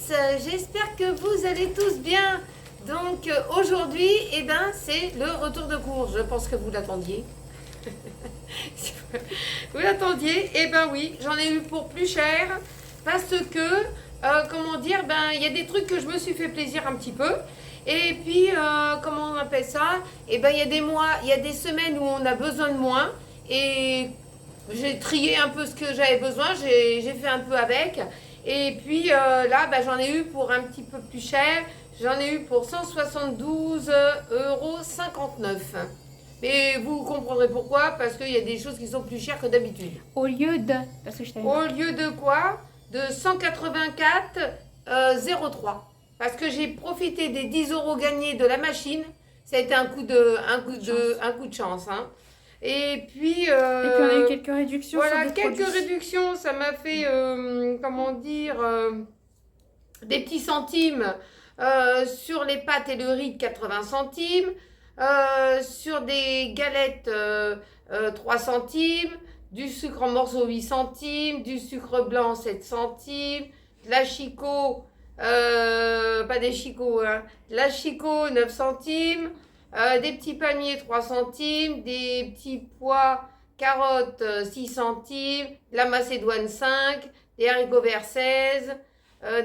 tous, j'espère que vous allez tous bien. Donc aujourd'hui, c'est le retour de course. Je pense que vous l'attendiez. Vous l'attendiez? Oui, j'en ai eu pour plus cher parce que, il y a des trucs que je me suis fait plaisir un petit peu. Et puis, comment on appelle ça? Il y a des mois, il y a des semaines où on a besoin de moins. Et j'ai trié un peu ce que j'avais besoin, j'ai fait un peu avec. Et puis j'en ai eu pour un petit peu plus cher. J'en ai eu pour 172,59 €. Mais vous comprendrez pourquoi, parce qu'il y a des choses qui sont plus chères que d'habitude. Au lieu de... Parce que je Au lieu de quoi? De 184,03 €. Parce que j'ai profité des 10 € gagnés de la machine. Ça a été un coup de chance. Hein. Et puis on a eu quelques réductions. Voilà, sur des quelques produits. réductions. Ça m'a fait, des petits centimes sur les pâtes et le riz de 80 centimes. Sur des galettes 3 centimes. Du sucre en morceaux 8 centimes. Du sucre blanc 7 centimes. De la Chico, pas des Chico, hein. De la Chico 9 centimes. Des petits palmiers 3 centimes, des petits pois, carottes 6 centimes, de la macédoine 5, des haricots verts 16,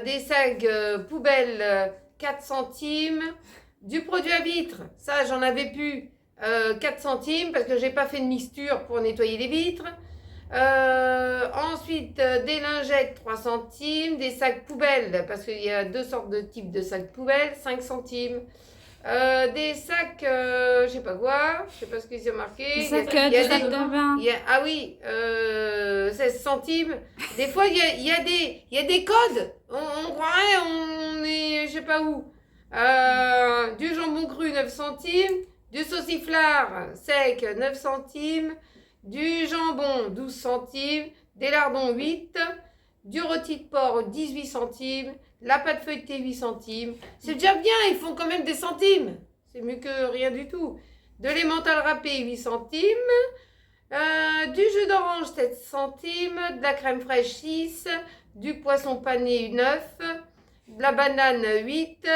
des sacs poubelles 4 centimes, du produit à vitre, ça j'en avais plus 4 centimes parce que j'ai pas fait de mixture pour nettoyer les vitres. Ensuite, des lingettes 3 centimes, des sacs poubelles, parce qu'il y a deux sortes de types de sacs poubelles, 5 centimes. Des sacs, je sais pas quoi, je sais pas ce qu'ils ont marqué. Des sacs de bain. 16 centimes. Des fois, il y a des codes. On croirait, on est, je sais pas où. Du jambon cru, 9 centimes. Du sauciflard sec, 9 centimes. Du jambon, 12 centimes. Des lardons, 8. Du rôti de porc, 18 centimes. La pâte feuilletée, 8 centimes. C'est déjà bien, ils font quand même des centimes. C'est mieux que rien du tout. De l'emmental râpé, 8 centimes. Du jus d'orange, 7 centimes. De la crème fraîche, 6. Du poisson pané, 9. De la banane, 8.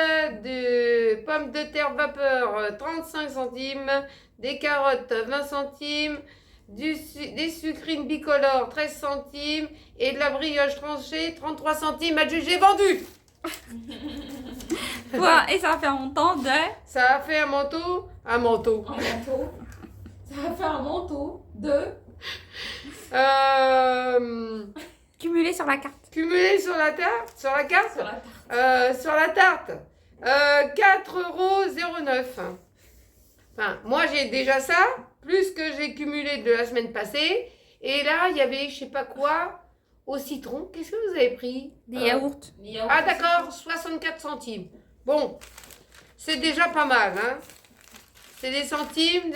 De pommes de terre vapeur, 35 centimes. Des carottes, 20 centimes. Des sucrines bicolores, 13 centimes. Et de la brioche tranchée, 33 centimes. Adjugé, vendu. Ouais, et ça va faire un montant de... Ça a fait un manteau. Ça va faire un manteau de... Cumulé sur la carte. Cumulé sur la tarte. Sur la carte. Sur la tarte. 4,09 €. Enfin, moi j'ai déjà ça, plus que j'ai cumulé de la semaine passée. Et là, il y avait je sais pas quoi au citron. Qu'est-ce que vous avez pris? Des yaourts. Ah d'accord, 64 centimes. Bon, c'est déjà pas mal. Hein. C'est des centimes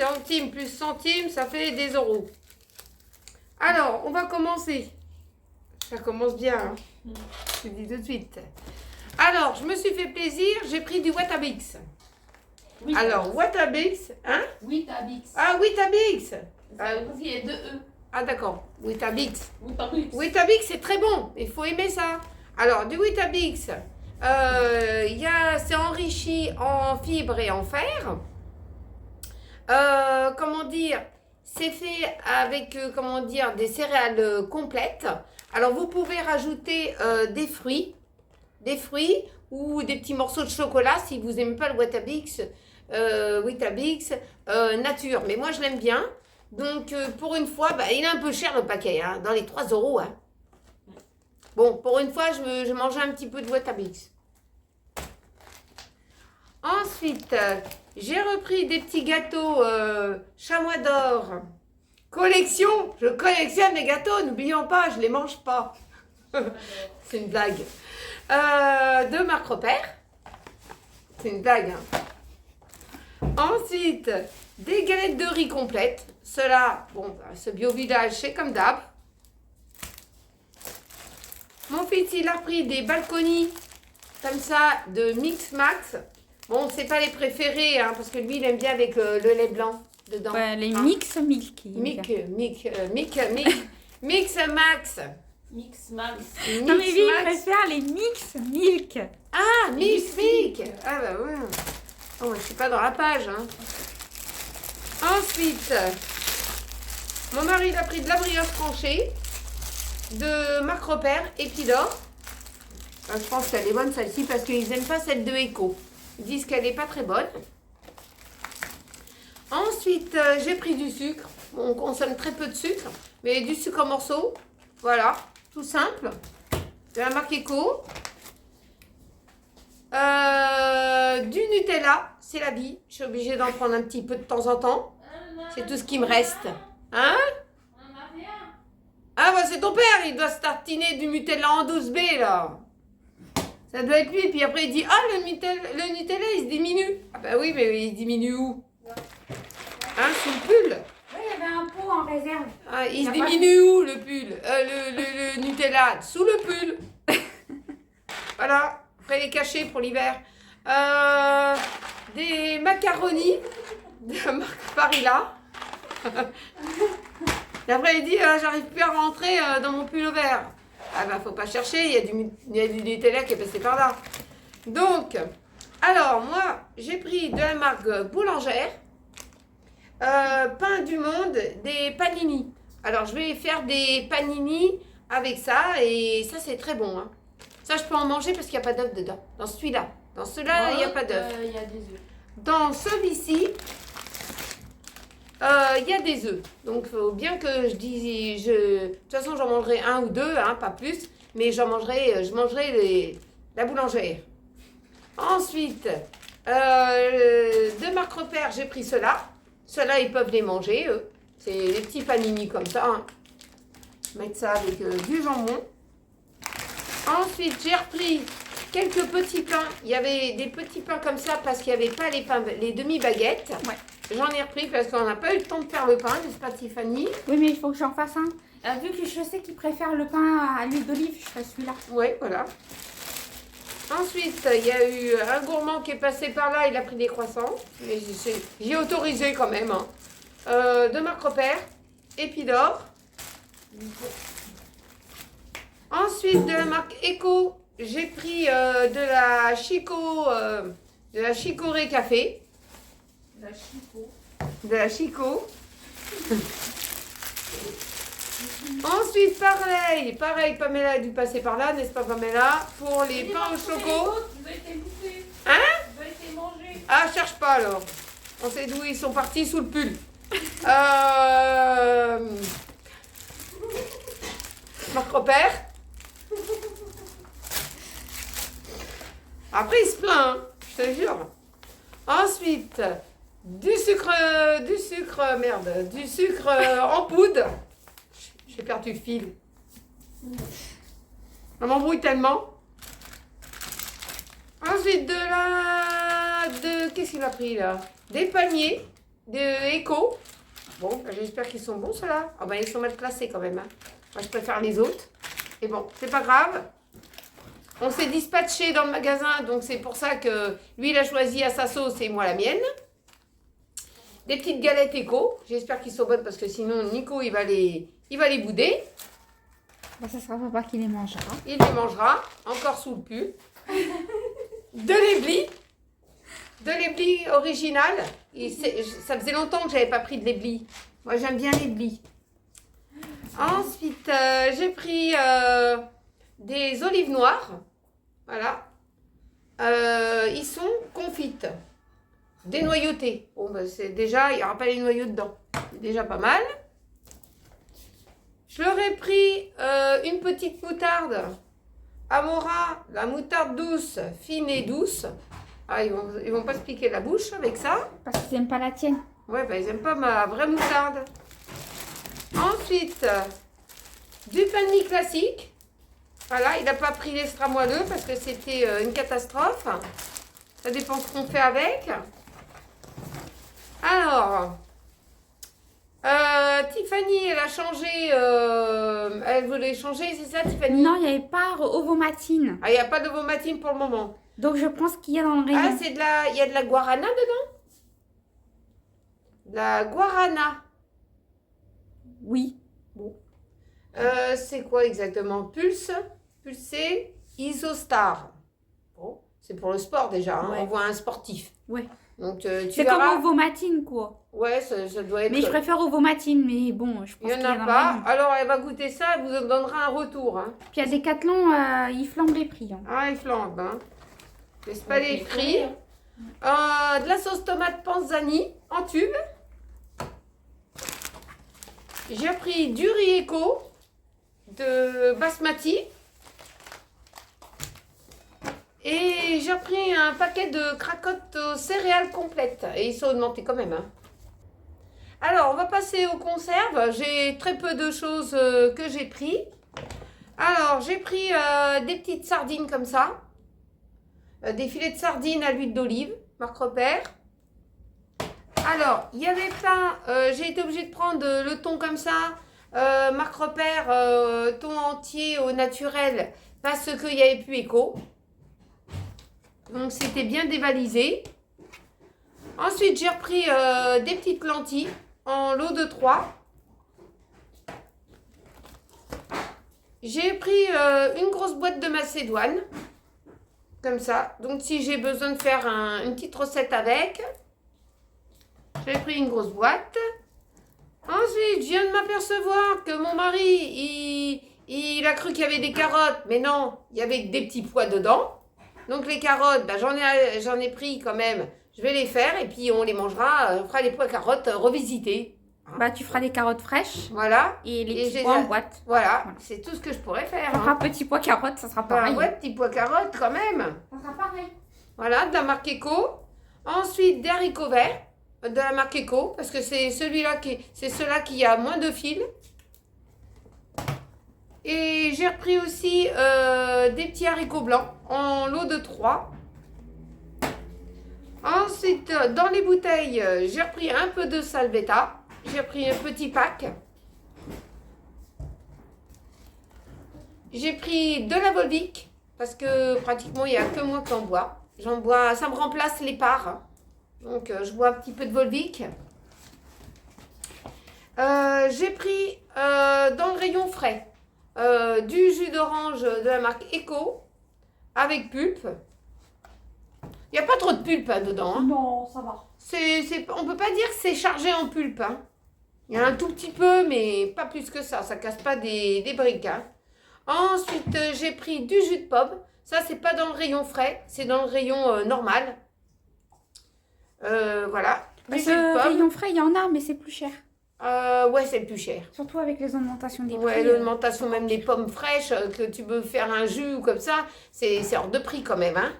plus centimes, ça fait des euros. Alors, on va commencer. Ça commence bien. Hein. Je te dis tout de suite. Alors, je me suis fait plaisir, j'ai pris du Weetabix. Oui, Alors, Weetabix, hein? Weetabix. Ah, Weetabix. Parce qu'il y a deux E. Ah, d'accord, Weetabix. Weetabix. Weetabix, c'est très bon, il faut aimer ça. Alors, du Weetabix, c'est enrichi en fibres et en fer. C'est fait avec, des céréales complètes. Alors, vous pouvez rajouter des fruits ou des petits morceaux de chocolat si vous n'aimez pas le Weetabix nature. Mais moi, je l'aime bien. Donc, pour une fois, il est un peu cher le paquet, hein, dans les 3 €. Hein. Bon, pour une fois, je mangeais un petit peu de Weetabix. Ensuite, j'ai repris des petits gâteaux chamois d'or. Collection, je collectionne les gâteaux, n'oublions pas, je ne les mange pas. C'est une blague. De Marc Repère. C'est une blague. Hein. Ensuite, des galettes de riz complètes. Cela, ce bio-village, c'est comme d'hab. Mon fils, il a pris des balconis, comme ça, de Mix Max. Bon, c'est pas les préférés, hein, parce que lui, il aime bien avec le lait blanc dedans. Ouais, les hein. Mix Milky. Mix Max. Mix Max. Non, mais lui, il Max. préfère les mix milk. Ah, Mix Milk. Ah bah ouais. Oh, je suis pas dans la page. Hein. Ensuite, mon mari il a pris de la brioche tranchée de Marc Repère et Pidor. Je pense qu'elle est bonne celle-ci parce qu'ils n'aiment pas celle de Eco. Ils disent qu'elle n'est pas très bonne. Ensuite, j'ai pris du sucre. Bon, on consomme très peu de sucre, mais du sucre en morceaux. Voilà, tout simple. De la marque Eco. Du Nutella, c'est la vie. Je suis obligée d'en prendre un petit peu de temps en temps. C'est tout ce qui me reste. Hein? On en a rien. Ah bah c'est ton père, il doit se tartiner du Nutella en 12B là. Ça doit être lui, puis après il dit ah le Nutella il se diminue. Ah bah oui mais il se diminue où? Hein, sous le pull? Oui, il y avait un pot en réserve. Ah, il se diminue où le pull? Le Nutella? Sous le pull. Voilà, après les cacher pour l'hiver. Des macaronis de la marque Barilla. Et après il dit j'arrive plus à rentrer dans mon pull vert. Ah bah faut pas chercher, il y a du Nutella qui est passé par là. Donc, alors moi j'ai pris de la marque Boulangère, pain du monde, des panini. Alors je vais faire des panini avec ça et ça c'est très bon. Hein. Ça je peux en manger parce qu'il n'y a pas d'œuf dedans. Dans celui-là. Dans celui-là il n'y a pas d'œuf. Il y a des œufs. Dans celui-ci, il y a des œufs. Donc, il faut bien que je dise... De toute façon, j'en mangerai un ou deux, hein, pas plus. Mais je mangerai la boulangère. Ensuite, de Marc Repère, j'ai pris ceux-là. Ceux-là, ils peuvent les manger, eux. C'est des petits panini comme ça. Hein. Mettre ça avec du jambon. Ensuite, j'ai repris quelques petits pains. Il y avait des petits pains comme ça parce qu'il n'y avait pas les demi-baguettes. Ouais. J'en ai repris parce qu'on n'a pas eu le temps de faire le pain, n'est-ce pas Tiffany? Oui, mais il faut que j'en fasse un. Vu que je sais qu'il préfère le pain à l'huile d'olive, je ferai celui-là. Oui, voilà. Ensuite, il y a eu un gourmand qui est passé par là, il a pris des croissants. Mais j'ai autorisé quand même. Hein. De Marc Repère, Épidore. Ensuite, de la marque Eco, j'ai pris de la Chicorée Café. La Chico. De la Chico. Ensuite, pareil, Pamela a dû passer par là, n'est-ce pas Pamela? Pour les pains au choco. Ils ont été bouffés. Hein? Ils ont été mangés. Ah, cherche pas alors. On sait d'où ils sont partis, sous le pull. Marc Repère. Après, il se plaint, hein, je te jure. Ensuite, du sucre en poudre. J'ai perdu le fil. On m'embrouille tellement. Ensuite, qu'est-ce qu'il a pris là? Des paniers de Eco. Bon, ben, j'espère qu'ils sont bons ceux-là. Ah ben, ils sont mal classés quand même. Hein. Moi, je préfère les autres. Et bon, c'est pas grave. On s'est dispatché dans le magasin, donc c'est pour ça que lui, il a choisi à sa sauce et moi la mienne. Des petites galettes Eco. J'espère qu'ils sont bonnes parce que sinon, Nico, il va les bouder. Bah, ça sera papa qui les mangera. Il les mangera, encore sous le pull. De l'éblis original. Ça faisait longtemps que j'avais pas pris de l'éblis. Moi, j'aime bien l'éblis. Ensuite, j'ai pris des olives noires. Voilà. Ils sont confites. Dénoyautées. Bon, ben, c'est déjà, il n'y aura pas les noyaux dedans. C'est déjà pas mal. Je leur ai pris une petite moutarde. Amora, la moutarde douce, fine et douce. Ah, ils vont pas se piquer la bouche avec ça. Parce qu'ils n'aiment pas la tienne. Ouais, bah, ils n'aiment pas ma vraie moutarde. Ensuite, du pain de mie classique. Voilà, il n'a pas pris l'extra moelleux parce que c'était une catastrophe. Ça dépend ce qu'on fait avec. Alors, Tiffany, elle a changé. Elle voulait changer, c'est ça, Tiffany? Non, il n'y avait pas ovomatine. Ah, il n'y a pas de vomatine pour le moment. Donc je pense qu'il y a dans le Ah, rayon. il y a de la guarana dedans? De la guarana. Oui. C'est quoi exactement? Pulsé, Isostar. Bon, c'est pour le sport déjà, hein. Ouais. On voit un sportif. Ouais. Donc tu C'est verras. comme Ovomatine, quoi. Ouais, ça doit être. Mais je préfère Ovomatine, mais bon, je pense Il n'y qu'il en y a en a pas. rayon. Alors elle va goûter ça, elle vous en donnera un retour. Hein. Puis à Decathlon, ils flambent les prix. Hein. Ah, il flambe. Hein. Laisse pas les Ok, prix. De la sauce tomate panzani en tube. J'ai pris du riz éco de basmati. Et j'ai pris un paquet de cracottes aux céréales complètes. Et ils sont augmentés quand même. Hein. Alors, on va passer aux conserves. J'ai très peu de choses que j'ai pris. Alors, j'ai pris des petites sardines comme ça. Des filets de sardines à l'huile d'olive, marque Repère. Alors, il y avait pas... j'ai été obligée de prendre le thon comme ça. Marque Repère, thon entier au naturel. Parce qu'il n'y avait plus éco. Donc, c'était bien dévalisé. Ensuite, j'ai repris des petites lentilles en lot de 3. J'ai pris une grosse boîte de macédoine. Comme ça. Donc, si j'ai besoin de faire une petite recette avec, j'ai pris une grosse boîte. Ensuite, je viens de m'apercevoir que mon mari, il a cru qu'il y avait des carottes. Mais non, il y avait des petits pois dedans. Donc, les carottes, bah, j'en ai pris quand même. Je vais les faire et puis on les mangera. On fera les pois carottes revisités. Bah, tu feras des carottes fraîches Voilà. et les Et petits j'ai pois en la- boîte. Voilà. C'est tout ce que je pourrais faire. Ça Hein. fera petit pois carottes, ça sera Bah, pareil. ouais, petits pois carottes quand même. Ça sera pareil. Voilà, de la marque Eco. Ensuite, des haricots verts de la marque Eco, parce que c'est ceux-là qui a moins de fils. Et j'ai repris aussi des petits haricots blancs en lot de 3. Ensuite, dans les bouteilles, j'ai repris un peu de salvetta. J'ai pris un petit pack. J'ai pris de la Volvic, parce que pratiquement, il n'y a que moi qui en bois. J'en bois, ça me remplace les parts. Donc, je bois un petit peu de Volvic. J'ai pris dans le rayon frais du jus d'orange de la marque Eco avec pulpe. Il n'y a pas trop de pulpe hein, dedans. Hein. Non, ça va. On ne peut pas dire que c'est chargé en pulpe. Hein. Il y a un tout petit peu, mais pas plus que ça. Ça ne casse pas des briques. Hein. Ensuite, j'ai pris du jus de pomme. Ça, c'est pas dans le rayon frais. C'est dans le rayon normal. Voilà. Du Parce jus de que pomme. rayon frais, il y en a, mais c'est plus cher. Ouais, c'est plus cher. Surtout avec les augmentations des Ouais, prix. l'augmentation, même les pommes fraîches, que tu veux faire un jus ou comme ça, c'est hors de prix quand même. Hein.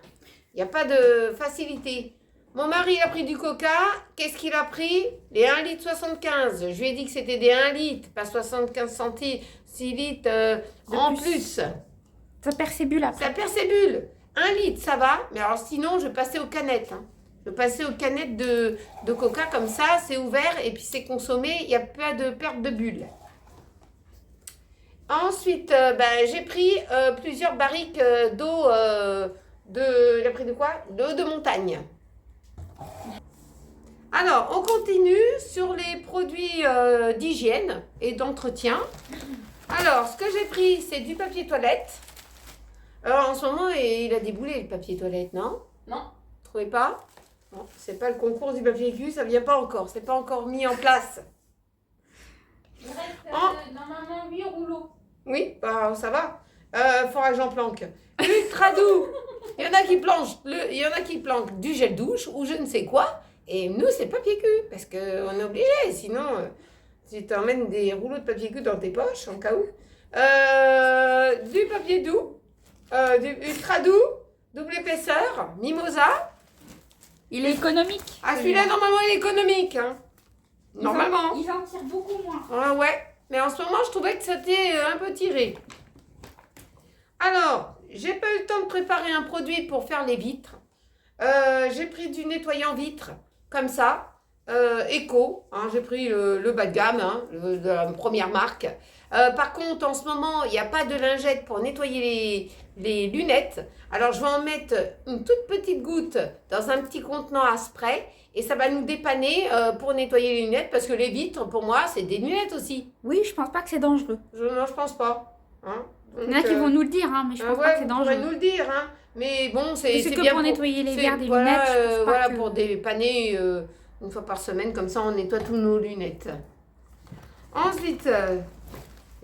Il n'y a pas de facilité. Mon mari il a pris du coca. Qu'est-ce qu'il a pris? Les 1,75 litre. Je lui ai dit que c'était des 1 litre, pas 75 centilitres, 6 litres en plus. Ça percébule après. Ça percébule. 1 litre, ça va. Mais alors sinon, je passais aux canettes. Hein. Je passais aux canettes de coca comme ça. C'est ouvert et puis c'est consommé. Il n'y a pas de perte de bulles. Ensuite, j'ai pris plusieurs barriques d'eau. Il a pris de quoi? D'eau de montagne. Alors, on continue sur les produits d'hygiène et d'entretien. Alors, ce que j'ai pris, c'est du papier toilette. Alors, en ce moment, il a déboulé le papier toilette, non? Non. Vous trouvez pas? Non, c'est pas le concours du papier cul, ça vient pas encore. C'est pas encore mis en place. Il reste Oh. normalement 8 rouleaux. Oui, bah, ça va. Faudra que j'en planque. Ultra doux. Il y en a qui planquent du gel douche ou je ne sais quoi. Et nous, c'est papier cul. Parce qu'on est obligé. Sinon, tu t'emmènes des rouleaux de papier cul dans tes poches, en cas où. Du papier doux. Du ultra doux. Double épaisseur. Mimosa. Il est économique. Ah, celui-là, normalement, il est économique. Hein. Normalement. Ils en tirent beaucoup moins. Ah ouais, mais en ce moment, je trouvais que c'était un peu tiré. Alors, j'ai pas eu le temps de préparer un produit pour faire les vitres. J'ai pris du nettoyant vitre, comme ça, Eco. Hein, j'ai pris le bas de gamme, hein, de la première marque. Par contre, en ce moment, il n'y a pas de lingette pour nettoyer les lunettes. Alors, je vais en mettre une toute petite goutte dans un petit contenant à spray. Et ça va nous dépanner pour nettoyer les lunettes. Parce que les vitres, pour moi, c'est des lunettes aussi. Oui, je pense pas que c'est dangereux. Non, je pense pas. Hein. Donc, Il y en a qui vont nous le dire, hein, mais je pense pas que c'est vous pourrez dangereux. nous le dire. Hein. Mais bon, c'est C'est que bien pour nettoyer les c'est- verres des voilà, lunettes. Je pense pas voilà, que- pour dépanner une fois par semaine. Comme ça, on nettoie tous nos lunettes. Ensuite,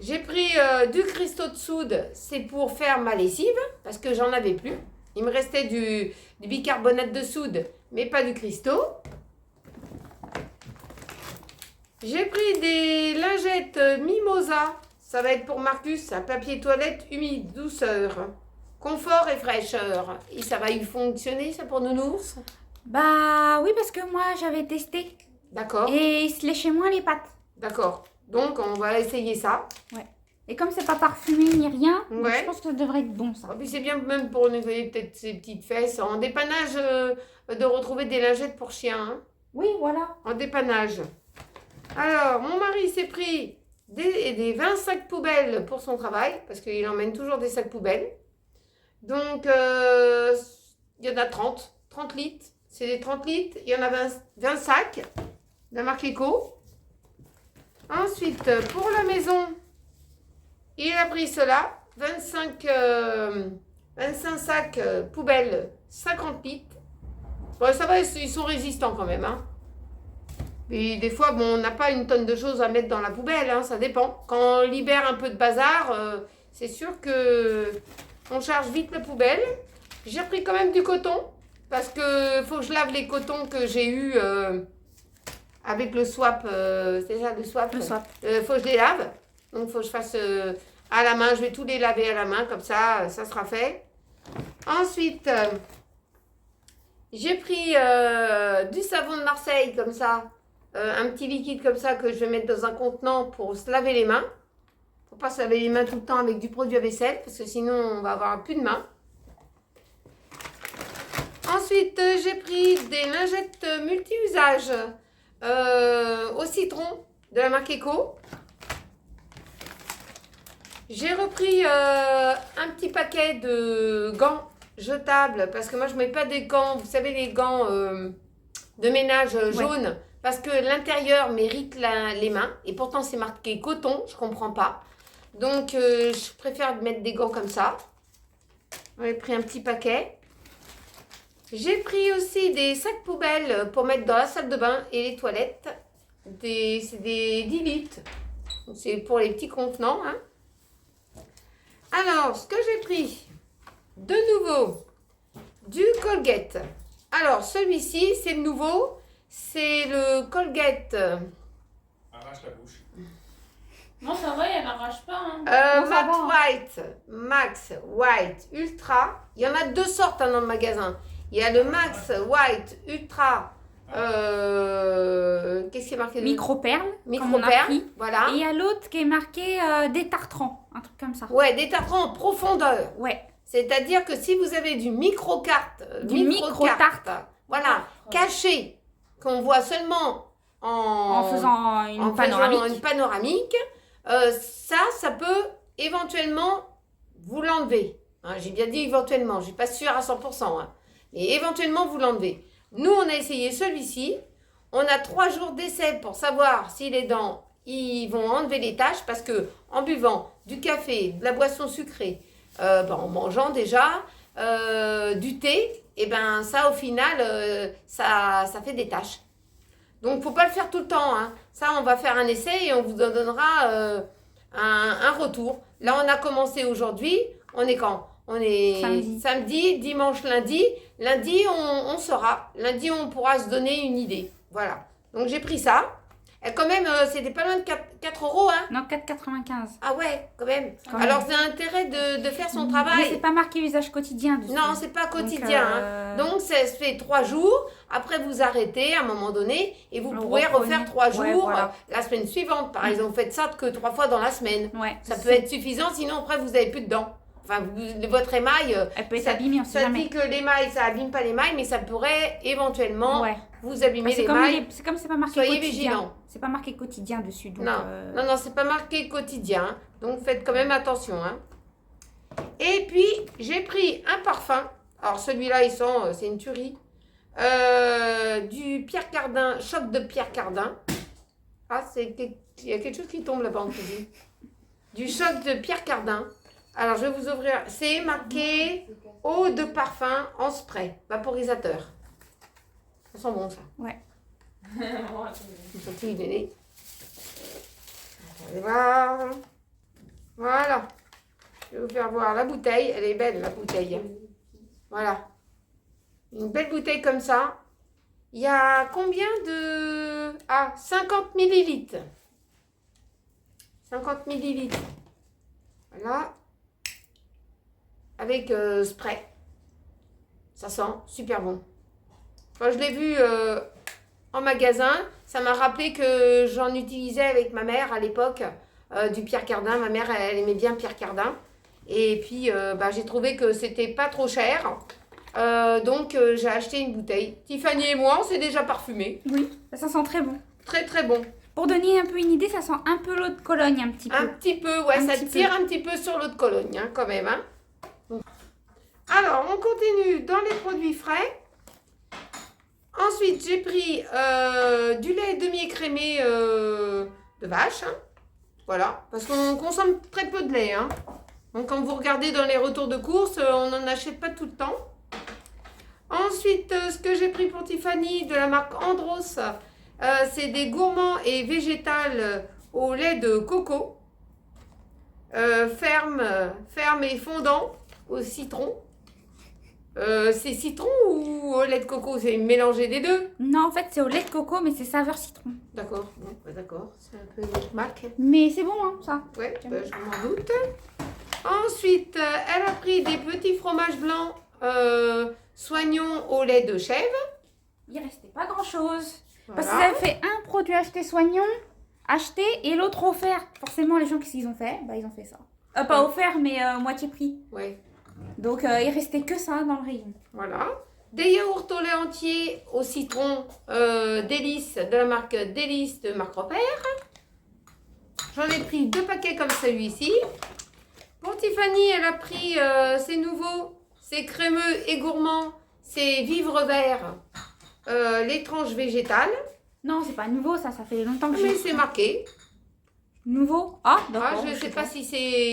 j'ai pris du cristaux de soude. C'est pour faire ma lessive. Parce que j'en avais plus. Il me restait du bicarbonate de soude. Mais pas du cristaux. J'ai pris des lingettes Mimosa. Ça va être pour Marcus, un papier toilette humide, douceur, confort et fraîcheur. Et ça va y fonctionner, ça, pour Nounours? Bah oui, parce que moi j'avais testé. D'accord, Et il se léchait moins les pattes. d'accord. Donc, on va essayer ça. Et comme c'est pas parfumé ni rien, donc Ouais. je pense que ça devrait être bon ça. Et puis, c'est bien même pour nettoyer peut-être ses petites fesses. En dépannage, de retrouver des lingettes pour chien. Hein. Oui, voilà. En dépannage. Alors, mon mari s'est pris des 20 sacs poubelles pour son travail, parce qu'il emmène toujours des sacs poubelles. Donc, il y en a 30 litres. C'est des 30 litres. Il y en a 20 sacs de la marque Eco. Ensuite, pour la maison, il a pris cela. 25 sacs poubelles, 50 litres. Bon, ça va, ils sont résistants quand même. Hein. Mais des fois, bon, on n'a pas une tonne de choses à mettre dans la poubelle, hein, ça dépend. Quand on libère un peu de bazar, c'est sûr que on charge vite la poubelle. J'ai pris quand même du coton, parce que faut que je lave les cotons que j'ai eu avec le swap. C'est ça, le swap. Le swap. Faut que je les lave. Donc, faut que je fasse à la main. Je vais tous les laver à la main, comme ça sera fait. Ensuite, j'ai pris du savon de Marseille, comme ça. Un petit liquide comme ça que je vais mettre dans un contenant pour se laver les mains. Faut pas se laver les mains tout le temps avec du produit à vaisselle parce que sinon on va avoir plus de mains. Ensuite, j'ai pris des lingettes multi-usages au citron de la marque Eco. J'ai repris un petit paquet de gants jetables parce que moi je mets pas des gants, vous savez les gants de ménage jaunes. Parce que l'intérieur mérite les mains. Et pourtant, c'est marqué coton. Je comprends pas. Donc, je préfère mettre des gants comme ça. J'ai pris un petit paquet. J'ai pris aussi des sacs poubelles pour mettre dans la salle de bain et les toilettes. C'est des 10 litres. C'est pour les petits contenants. Hein. Alors, ce que j'ai pris, de nouveau, du Colgate. Alors, celui-ci, c'est le nouveau. C'est le Colgate Arrache la bouche. Non, ça va, elle arrache pas. Hein. Non, ça Max va. White, Max White Ultra. Il y en a deux sortes hein, dans le magasin. Il y a le Max White Ultra. Qu'est-ce qui est marqué dessus? Micro-perles. comme on a Micro-perles. pris. Voilà. Et il y a l'autre qui est marqué détartrant. Un truc comme ça. Ouais, des tartrans en profondeur. Ouais. C'est-à-dire que si vous avez du micro-carte, Du micro-tarte. voilà, caché, qu'on voit seulement En faisant une en panoramique. faisant une panoramique, ça peut éventuellement vous l'enlever. Hein, j'ai bien dit éventuellement, je suis pas sûre à 100%. Hein, mais éventuellement vous l'enlevez. Nous, on a essayé celui-ci. On a 3 jours d'essai pour savoir si les dents ils vont enlever les taches parce que en buvant du café, de la boisson sucrée, en mangeant déjà, du thé, et ben ça au final, ça fait des taches. Donc, faut pas le faire tout le temps. Hein. Ça, on va faire un essai et on vous en donnera un retour. Là, on a commencé aujourd'hui. On est quand? On est samedi, dimanche, lundi. Lundi, on saura. Lundi, on pourra se donner une idée. Voilà. Donc, j'ai pris ça. Et quand même, c'était pas loin de 4 €. Hein. Non, 4,95. Ah ouais, quand même. Quand Alors, même. c'est l'intérêt de faire son Mais travail. c'est pas marqué usage quotidien dessus. Non, c'est pas quotidien. Donc, Donc, ça se fait 3 jours. Après, vous arrêtez à un moment donné et vous Vous pourrez reprenez. refaire 3 jours Ouais, voilà. la semaine suivante. Par exemple, faites ça que 3 fois dans la semaine. Ouais. Ça peut être suffisant, sinon après, vous n'avez plus de dents. Enfin, votre émail, Elle peut être ça- abîmée, on sait ça jamais. dit que l'émail, ça abîme pas l'émail, mais ça pourrait éventuellement Ouais. vous abîmer C'est comme, l'émail. c'est comme c'est pas marqué Soyez quotidien. vigilants. C'est pas marqué quotidien dessus. Donc, Non, non, c'est pas marqué quotidien, donc faites quand même attention. Hein. Et puis, j'ai pris un parfum. Alors, celui-là, il sent, c'est une tuerie. Du Pierre Cardin, choc de Pierre Cardin. Ah, il y a quelque chose qui tombe là-bas en cuisine. Du choc de Pierre Cardin. Alors, je vais vous ouvrir. C'est marqué eau de parfum en spray, vaporisateur. Ça sent bon, ça. Ouais. Une sortie bébé. Allez voir. Voilà. Je vais vous faire voir la bouteille. Elle est belle, la bouteille. Voilà. Une belle bouteille comme ça. Il y a combien de... Ah, 50 millilitres. 50 millilitres. Voilà. Avec spray. Ça sent super bon. Quand je l'ai vu en magasin, ça m'a rappelé que j'en utilisais avec ma mère à l'époque, du Pierre Cardin. Ma mère, elle aimait bien Pierre Cardin. Et puis, j'ai trouvé que c'était pas trop cher. Donc, j'ai acheté une bouteille. Tiffany et moi, on s'est déjà parfumé. Oui, ça sent très bon. Très, très bon. Pour donner un peu une idée, ça sent un peu l'eau de Cologne, un petit peu. Un petit peu, ouais, Un ça petit tire un petit peu sur l'eau de Cologne, hein, quand même. Hein. Bon. Alors, on continue dans les produits frais. Ensuite, j'ai pris du lait demi-écrémé de vache. Hein. Voilà, parce qu'on consomme très peu de lait. Hein. Donc, quand vous regardez dans les retours de course, on n'en achète pas tout le temps. Ensuite, ce que j'ai pris pour Tiffany de la marque Andros, c'est des gourmands et végétales au lait de coco. Ferme et fondant au citron. C'est citron ou au lait de coco? C'est mélangé des deux? Non, en fait, c'est au lait de coco, mais c'est saveur citron. D'accord, bon, d'accord, c'est un peu une autre marque. Mais c'est bon, hein, ça. Ouais, je m'en doute. Ensuite, elle a pris des petits fromages blancs soignons au lait de chèvre. Il restait pas grand-chose. Voilà. Parce qu'ils avaient fait un produit acheté soignant, acheté, et l'autre offert. Forcément, les gens, qu'est-ce qu'ils ont fait? Bah, ils ont fait ça. Pas offert, mais moitié prix. Ouais, Donc, il restait que ça dans le rayon. voilà. Des yaourts au lait entier au citron Délice de la marque Délice de Marc Robert. J'en ai pris 2 paquets comme celui-ci. Pour Tiffany, elle a pris, c'est nouveau, c'est crémeux et gourmand, c'est Vivre Vert, les tranches végétales. Non, c'est pas nouveau, ça fait longtemps que Mais j'ai. c'est marqué. Nouveau? Ah, d'accord. Ah, je ne sais pas si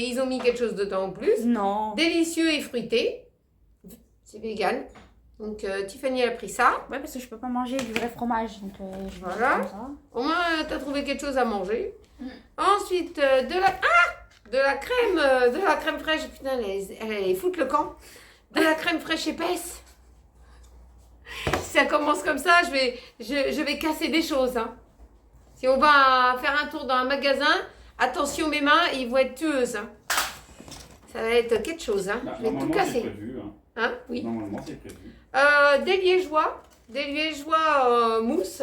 ils ont mis quelque chose dedans en plus. Non. Délicieux et fruité. C'est vegan. Donc Tiffany elle a pris ça. Ouais, parce que je peux pas manger du vrai fromage. Donc, je vais Voilà. comme ça. Au moins tu as trouvé quelque chose à manger. Ensuite de la crème fraîche. Putain, elle fout le camp. De la crème fraîche épaisse. Si ça commence comme ça, je vais casser des choses. Hein. Si on va faire un tour dans un magasin, attention mes mains, ils vont être tueuses. Hein. Ça va être quelque chose. Hein. Bah, Je vais tout normalement, c'est casser. prévu. Hein. Hein? Oui. Normalement, c'est prévu. Des liégeois mousse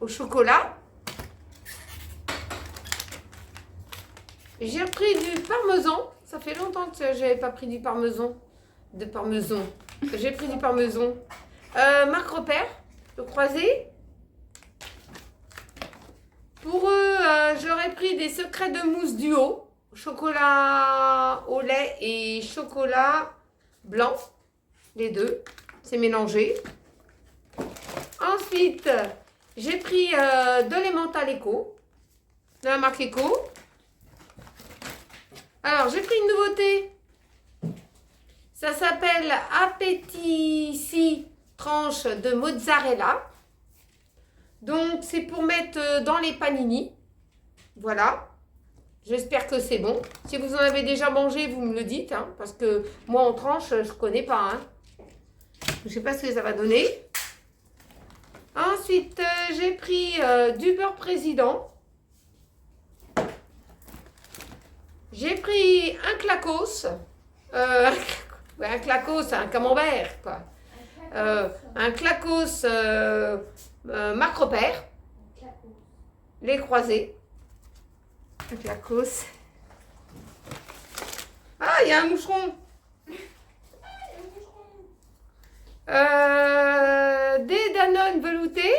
au chocolat. J'ai repris du parmesan. Ça fait longtemps que j'avais pas pris du parmesan. J'ai pris du parmesan. Marc Repère, le croisé. Pour eux, j'aurais pris des secrets de mousse duo. Chocolat au lait et chocolat blanc. Les deux. C'est mélangé. Ensuite, j'ai pris de l'emmental Eco. De la marque Eco. Alors, j'ai pris une nouveauté. Ça s'appelle Appétit tranche de mozzarella. Donc, c'est pour mettre dans les panini. Voilà. J'espère que c'est bon. Si vous en avez déjà mangé, vous me le dites. Hein, parce que moi, en tranche, je ne connais pas. Hein. Je ne sais pas ce que ça va donner. Ensuite, j'ai pris du beurre président. J'ai pris un clacos. Un clacos, un camembert, quoi. Un clacos Marc Repère. Les croisés. Un clacos. Ah, Ah, il y a un moucheron. Des Danone veloutés.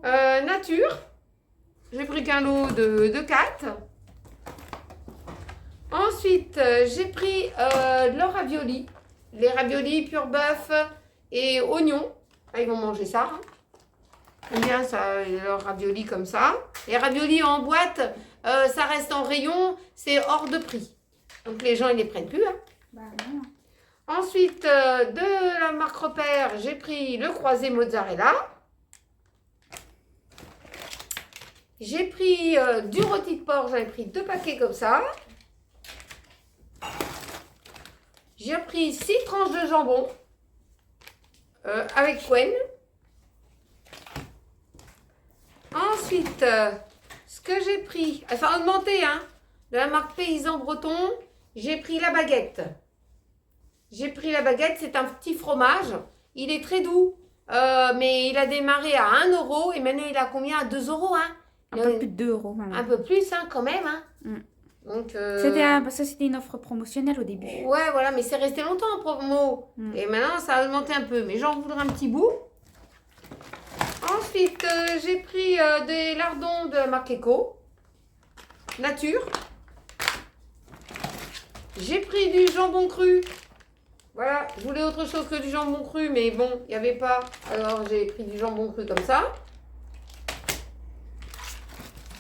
Nature. J'ai pris qu'un lot de 4. Ensuite, j'ai pris de leurs raviolis. Les raviolis pur bœuf et oignons. Ah, ils vont manger ça. Hein. J'aime bien ça, leurs raviolis comme ça. Les raviolis en boîte, ça reste en rayon, c'est hors de prix. Donc les gens, ils les prennent plus. Hein. Bah non. Ensuite, de la marque Repère, j'ai pris le croisé mozzarella. J'ai pris du rôti de porc, j'en ai pris 2 paquets comme ça. J'ai pris 6 tranches de jambon avec Quen. Ensuite, ce que j'ai pris, ça a augmenté, hein, de la marque Paysan Breton, j'ai pris la baguette. J'ai pris la baguette, c'est un petit fromage. Il est très doux, mais il a démarré à 1 euro et maintenant il a combien? À 2 euros, hein? Un peu plus de 2 euros maintenant. Un peu plus, hein, quand même, hein. Donc, Parce que c'était une offre promotionnelle au début. ouais, voilà, mais c'est resté longtemps en promo. Et maintenant, ça a augmenté un peu, mais j'en voudrais un petit bout. Ensuite, j'ai pris des lardons de la marque Eco. Nature. J'ai pris du jambon cru. Voilà, je voulais autre chose que du jambon cru, mais bon, il n'y avait pas. Alors, j'ai pris du jambon cru comme ça.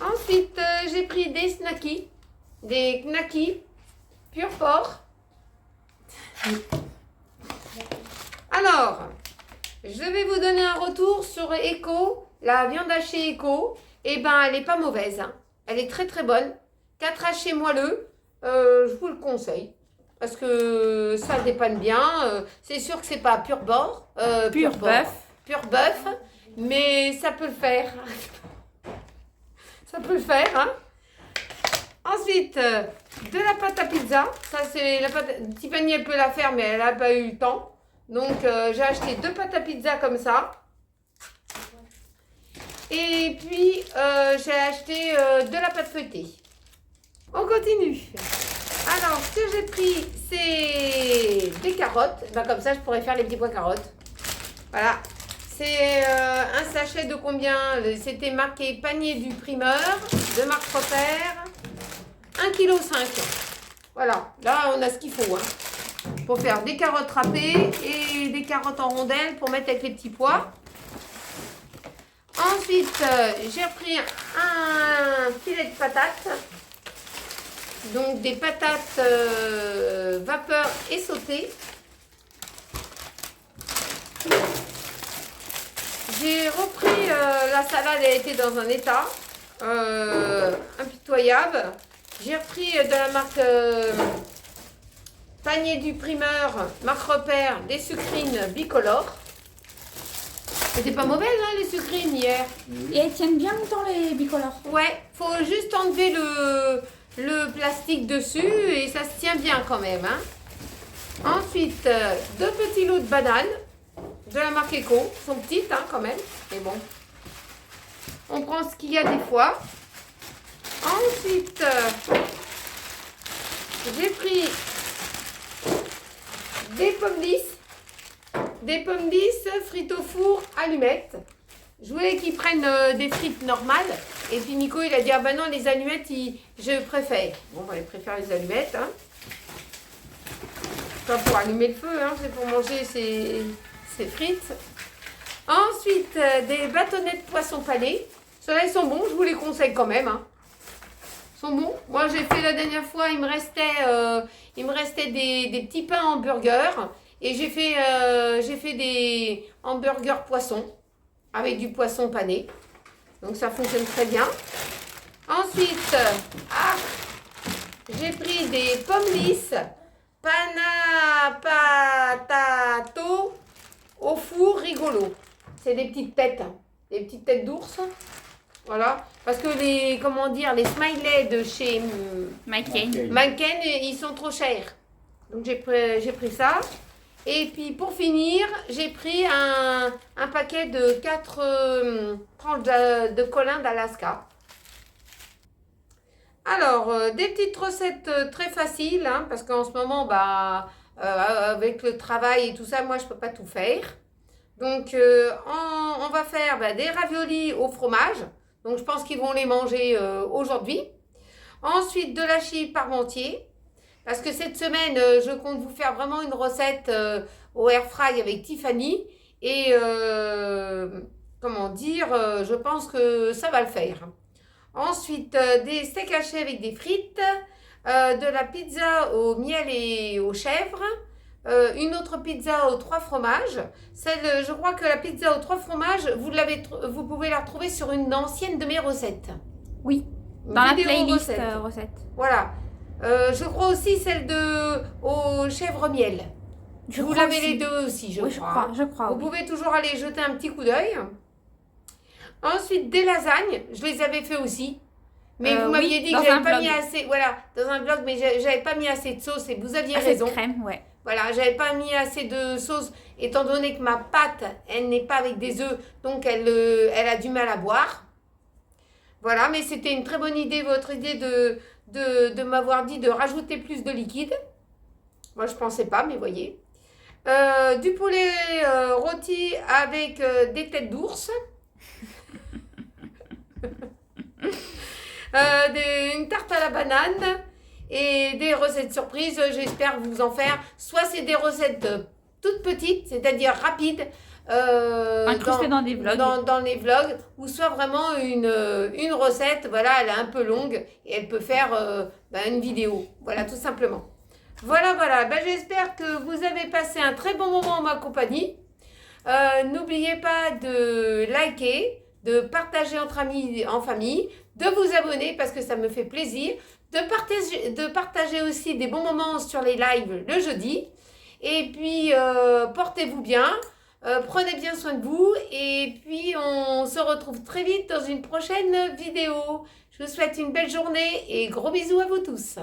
Ensuite, j'ai pris des snackis. Des knackis pur porc. Alors, je vais vous donner un retour sur Eco, la viande hachée Eco. Eh ben, elle n'est pas mauvaise. Hein. Elle est très très bonne. 4 hachés moelleux, je vous le conseille. Parce que ça dépanne bien. C'est sûr que c'est pas pur porc. Pur bœuf. Pur bœuf. Mais ça peut le faire. Ça peut le faire, hein. Ensuite, de la pâte à pizza. Ça, c'est la pâte. Tiffany, elle peut la faire, mais elle n'a pas eu le temps. Donc, j'ai acheté 2 pâtes à pizza comme ça. Et puis, j'ai acheté de la pâte feuilletée. On continue. Alors, ce que j'ai pris, c'est des carottes. Ben, comme ça, je pourrais faire les petits pois carottes. Voilà. C'est un sachet de combien? C'était marqué panier du primeur, de marque Repère. 1,5 kg. Voilà, là on a ce qu'il faut. Hein, pour faire des carottes râpées et des carottes en rondelles pour mettre avec les petits pois. Ensuite, j'ai pris un filet de patates. Donc des patates vapeur et sautées. J'ai repris la salade, elle était dans un état impitoyable. J'ai repris de la marque panier du primeur, marque Repère, des sucrines bicolores. C'était pas mauvaise, hein, les sucrines hier. Et elles tiennent bien longtemps les bicolores. Ouais, faut juste enlever le plastique dessus et ça se tient bien quand même. Hein. Ensuite, 2 petits lots de bananes de la marque Eco. Elles sont petites hein, quand même, mais bon. On prend ce qu'il y a des fois. Ensuite, j'ai pris des pommes lisses. Des pommes lisses frites au four, allumettes. Je voulais qu'ils prennent des frites normales. Et puis Nico, il a dit, ah ben non, les allumettes, je préfère. Bon, bah, il préfère les allumettes. Hein. Pas pour allumer le feu, hein, c'est pour manger ses frites. Ensuite, des bâtonnets de poisson pané. Ceux-là, ils sont bons, je vous les conseille quand même. Hein. Ils sont bons. Moi, j'ai fait la dernière fois, il me restait des petits pains hamburgers. Et j'ai fait des hamburgers poisson avec du poisson pané. Donc, ça fonctionne très bien. Ensuite, j'ai pris des pommes lisses. Panna patato au four rigolo. C'est des petites têtes. Hein. Des petites têtes d'ours. Voilà, parce que les smileys de chez Manken, ils sont trop chers. Donc j'ai pris ça. Et puis pour finir, j'ai pris un paquet de 4 tranches de colin d'Alaska. Alors, des petites recettes très faciles, hein, parce qu'en ce moment, bah, avec le travail et tout ça, moi, je ne peux pas tout faire. Donc, on va faire bah, des raviolis au fromage. Donc, je pense qu'ils vont les manger aujourd'hui. Ensuite, de l'hachis parmentier. Parce que cette semaine, je compte vous faire vraiment une recette au air fry avec Tiffany. Et, comment dire, je pense que ça va le faire. Ensuite, des steaks hachés avec des frites, de la pizza au miel et aux chèvres, une autre pizza aux 3 fromages. Celle, je crois que la pizza aux 3 fromages, vous pouvez la retrouver sur une ancienne de mes recettes. Oui, Une dans la vidéo playlist recette. recette. Voilà. Je crois aussi celle aux chèvres miel. Je Vous crois l'avez aussi. les deux aussi, je Oui, crois. je crois. Vous Oui. pouvez toujours aller jeter un petit coup d'œil. Ensuite, des lasagnes. Je les avais fait aussi. Mais vous m'aviez oui, dit que dans j'avais un pas vlog. mis assez. Voilà, dans un vlog, mais j'avais pas mis assez de sauce et vous aviez Assez de raison. crème, ouais. Voilà, j'avais pas mis assez de sauce étant donné que ma pâte, elle n'est pas avec des œufs, donc elle a du mal à boire. Voilà, mais c'était une très bonne idée, votre idée de m'avoir dit de rajouter plus de liquide. Moi, je pensais pas, mais voyez. Du poulet rôti avec des têtes d'ours. Une tarte à la banane et des recettes surprises. J'espère vous en faire. Soit c'est des recettes toutes petites, c'est-à-dire rapides. Incrustées dans des vlogs. Dans les vlogs, ou soit vraiment une recette, voilà, elle est un peu longue et elle peut faire une vidéo. Voilà, tout simplement. Voilà, ben, j'espère que vous avez passé un très bon moment en ma compagnie. N'oubliez pas de liker, de partager entre amis, en famille, de vous abonner parce que ça me fait plaisir, de partager aussi des bons moments sur les lives le jeudi. Et puis, portez-vous bien, prenez bien soin de vous et puis on se retrouve très vite dans une prochaine vidéo. Je vous souhaite une belle journée et gros bisous à vous tous.